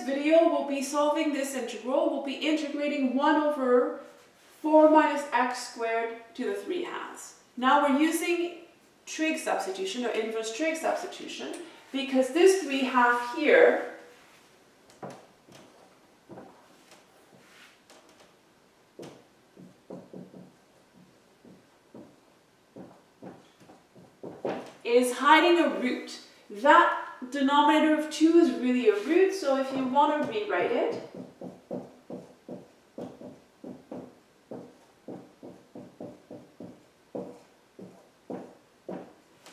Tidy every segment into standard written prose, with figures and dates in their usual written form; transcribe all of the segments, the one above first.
video, we'll be solving this integral. We'll be integrating 1 over 4 minus x squared to the 3/2. Now we're using trig substitution or inverse trig substitution because this 3/2 here is hiding a root. That denominator of 2 is really a root, so if you want to rewrite it,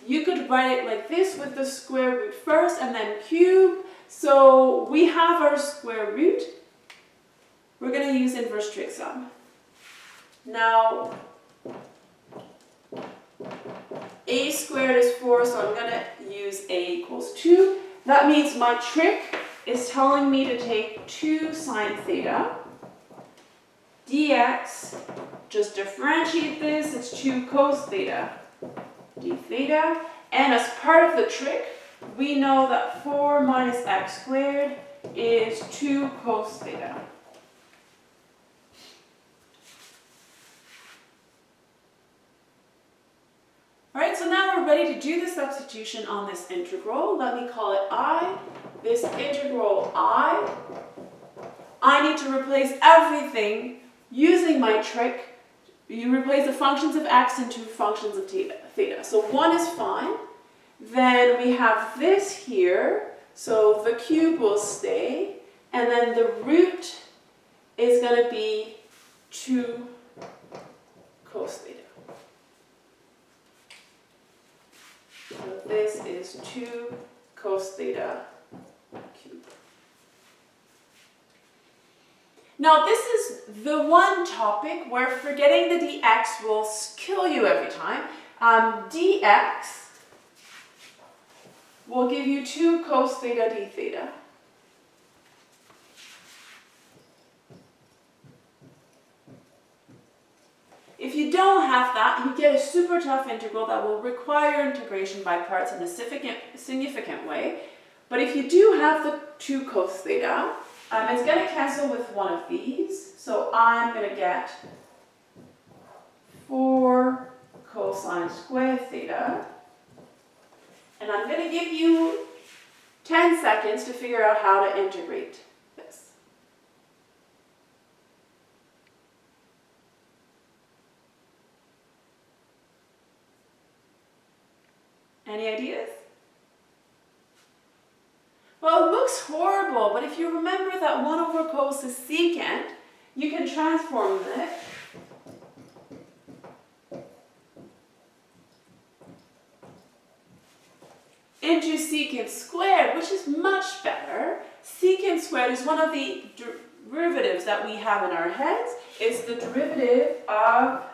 you could write it like this with the square root first and then cube. So we have our square root. We're going to use inverse trig sum. Now, a squared is 4, so I'm going to use a equals 2. That means my trick is telling me to take 2 sine theta dx, just differentiate this, it's 2 cos theta d theta, and as part of the trick, we know that 4 minus x squared is 2 cos theta. Alright, so now we're ready to do the substitution on this integral. Let me call it I. This integral I need to replace everything using my trick. You replace the functions of x into functions of theta. So 1 is fine. Then we have this here. So the cube will stay. And then the root is going to be 2 cos theta. So this is 2 cos theta cubed. Now this is the one topic where forgetting the dx will kill you every time. Dx will give you 2 cos theta d theta. If you don't have that, you get a super tough integral that will require integration by parts in a significant way. But if you do have the 2 cos theta, it's going to cancel with one of these. So I'm going to get 4 cosine squared theta. And I'm going to give you 10 seconds to figure out how to integrate this. Any ideas? Well, it looks horrible, but if you remember that 1 over cos is secant, you can transform it into secant squared, which is much better. Secant squared is one of the derivatives that we have in our heads. It's the derivative of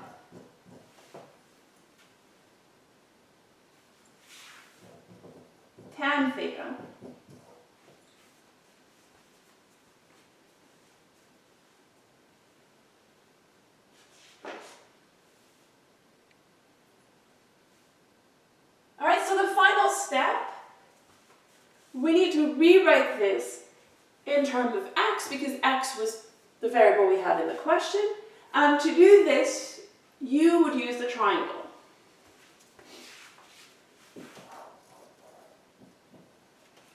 tan theta. Alright, so the final step, we need to rewrite this in terms of x because x was the variable we had in the question. And to do this, you would use the triangle.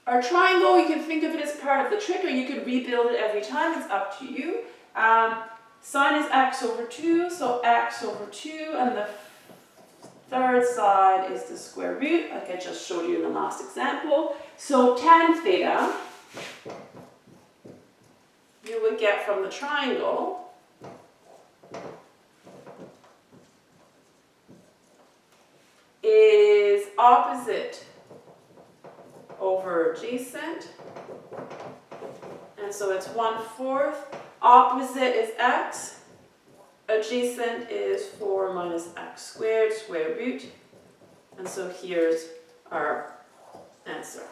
Our triangle, you can think of it as part of the trick, or you could rebuild it every time. It's up to you. Sine is x over 2, so x over 2, and the third side is the square root, like I just showed you in the last example. So tan theta, you would get from the triangle is opposite over adjacent, and so it's 1/4. Opposite is x, adjacent is 4 minus x squared, square root, and so here's our answer.